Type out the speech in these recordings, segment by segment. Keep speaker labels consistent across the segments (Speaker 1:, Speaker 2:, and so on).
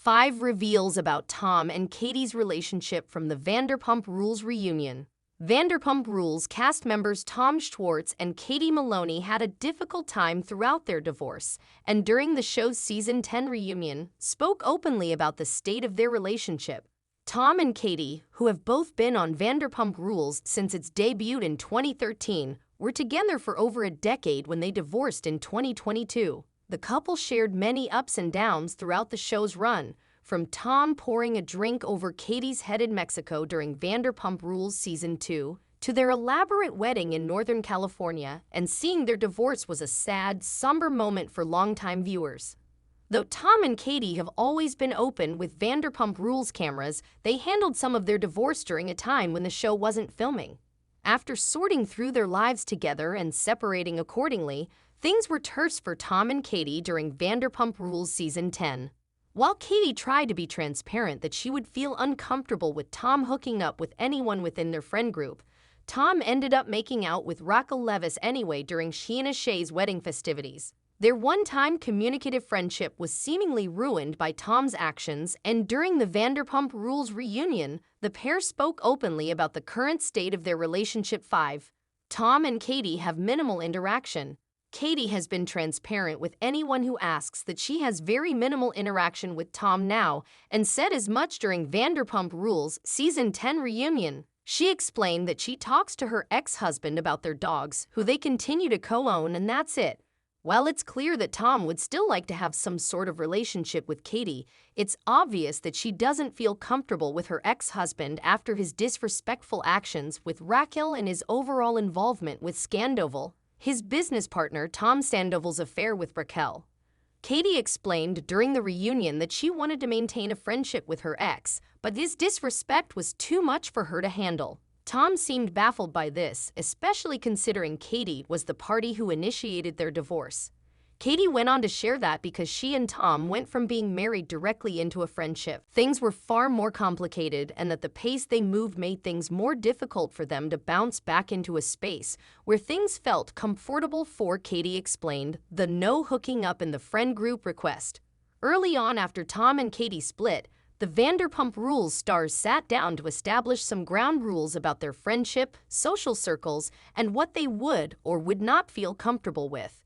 Speaker 1: 5 reveals about Tom and Katie's relationship from the Vanderpump Rules reunion. Vanderpump Rules cast members Tom Schwartz and Katie Maloney had a difficult time throughout their divorce, and during the show's Season 10 reunion, spoke openly about the state of their relationship. Tom and Katie, who have both been on Vanderpump Rules since its debut in 2013, were together for over a decade when they divorced in 2022. The couple shared many ups and downs throughout the show's run, from Tom pouring a drink over Katie's head in Mexico during Vanderpump Rules Season 2, to their elaborate wedding in Northern California, and seeing their divorce was a sad, somber moment for longtime viewers. Though Tom and Katie have always been open with Vanderpump Rules cameras, they handled some of their divorce during a time when the show wasn't filming. After sorting through their lives together and separating accordingly, things were terse for Tom and Katie during Vanderpump Rules Season 10. While Katie tried to be transparent that she would feel uncomfortable with Tom hooking up with anyone within their friend group, Tom ended up making out with Raquel Leviss anyway during Sheena Shea's wedding festivities. Their one-time communicative friendship was seemingly ruined by Tom's actions, and during the Vanderpump Rules reunion, the pair spoke openly about the current state of their relationship. 5. Tom and Katie have minimal interaction. Katie has been transparent with anyone who asks that she has very minimal interaction with Tom now, and said as much during Vanderpump Rules Season 10 reunion. She explained that she talks to her ex-husband about their dogs, who they continue to co-own, and that's it. While it's clear that Tom would still like to have some sort of relationship with Katie, it's obvious that she doesn't feel comfortable with her ex-husband after his disrespectful actions with Raquel and his overall involvement with Sandoval, his business partner Tom Sandoval's affair with Raquel. Katie explained during the reunion that she wanted to maintain a friendship with her ex, but this disrespect was too much for her to handle. Tom seemed baffled by this, especially considering Katie was the party who initiated their divorce. Katie went on to share that because she and Tom went from being married directly into a friendship, things were far more complicated, and that the pace they moved made things more difficult for them to bounce back into a space where things felt comfortable. For Katie explained the no hooking up in the friend group request. Early on after Tom and Katie split, the Vanderpump Rules stars sat down to establish some ground rules about their friendship, social circles, and what they would or would not feel comfortable with.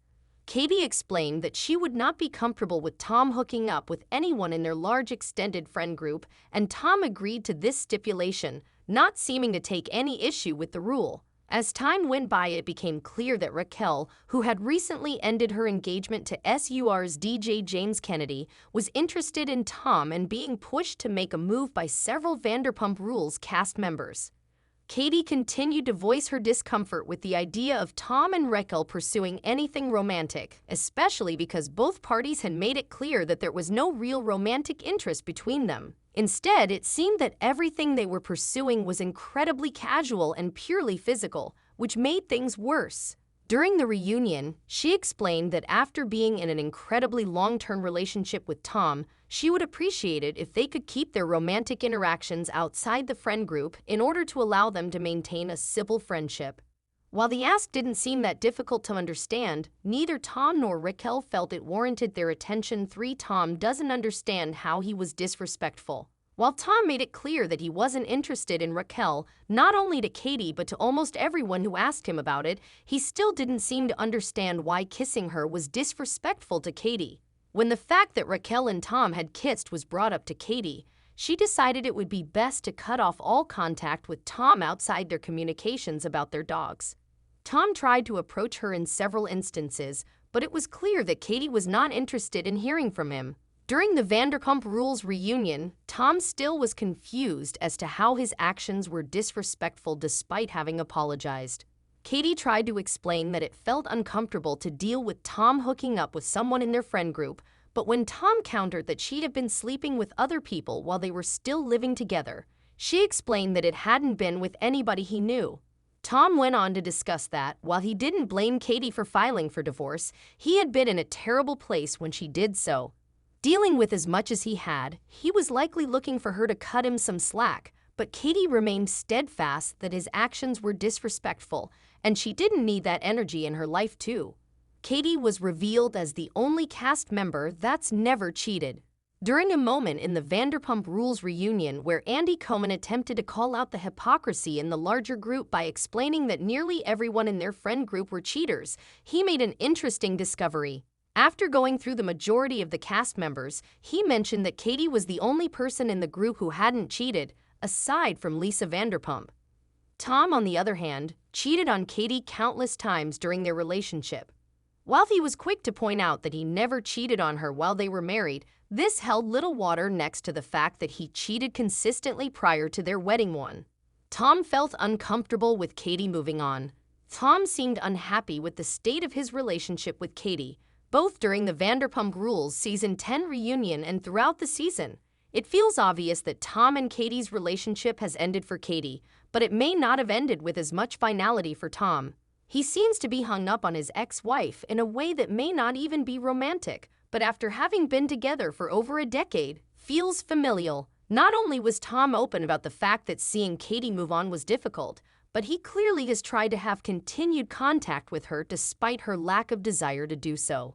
Speaker 1: Katie explained that she would not be comfortable with Tom hooking up with anyone in their large extended friend group, and Tom agreed to this stipulation, not seeming to take any issue with the rule. As time went by, it became clear that Raquel, who had recently ended her engagement to SUR's DJ James Kennedy, was interested in Tom and being pushed to make a move by several Vanderpump Rules cast members. Katie continued to voice her discomfort with the idea of Tom and Raquel pursuing anything romantic, especially because both parties had made it clear that there was no real romantic interest between them. Instead, it seemed that everything they were pursuing was incredibly casual and purely physical, which made things worse. During the reunion, she explained that after being in an incredibly long-term relationship with Tom, she would appreciate it if they could keep their romantic interactions outside the friend group in order to allow them to maintain a civil friendship. While the ask didn't seem that difficult to understand, neither Tom nor Raquel felt it warranted their attention. 3. Tom doesn't understand how he was disrespectful. While Tom made it clear that he wasn't interested in Raquel, not only to Katie but to almost everyone who asked him about it, he still didn't seem to understand why kissing her was disrespectful to Katie. When the fact that Raquel and Tom had kissed was brought up to Katie, she decided it would be best to cut off all contact with Tom outside their communications about their dogs. Tom tried to approach her in several instances, but it was clear that Katie was not interested in hearing from him. During the Vanderpump Rules reunion, Tom still was confused as to how his actions were disrespectful despite having apologized. Katie tried to explain that it felt uncomfortable to deal with Tom hooking up with someone in their friend group, but when Tom countered that she had been sleeping with other people while they were still living together, she explained that it hadn't been with anybody he knew. Tom went on to discuss that, while he didn't blame Katie for filing for divorce, he had been in a terrible place when she did so. Dealing with as much as he had, he was likely looking for her to cut him some slack, but Katie remained steadfast that his actions were disrespectful, and she didn't need that energy in her life too. Katie was revealed as the only cast member that's never cheated. During a moment in the Vanderpump Rules reunion where Andy Cohen attempted to call out the hypocrisy in the larger group by explaining that nearly everyone in their friend group were cheaters, he made an interesting discovery. After going through the majority of the cast members, he mentioned that Katie was the only person in the group who hadn't cheated, aside from Lisa Vanderpump. Tom, on the other hand, cheated on Katie countless times during their relationship. While he was quick to point out that he never cheated on her while they were married, this held little water next to the fact that he cheated consistently prior to their wedding one. Tom felt uncomfortable with Katie moving on. Tom seemed unhappy with the state of his relationship with Katie, both during the Vanderpump Rules Season 10 reunion and throughout the season. It feels obvious that Tom and Katie's relationship has ended for Katie, but it may not have ended with as much finality for Tom. He seems to be hung up on his ex-wife in a way that may not even be romantic, but after having been together for over a decade, feels familial. Not only was Tom open about the fact that seeing Katie move on was difficult, but he clearly has tried to have continued contact with her despite her lack of desire to do so.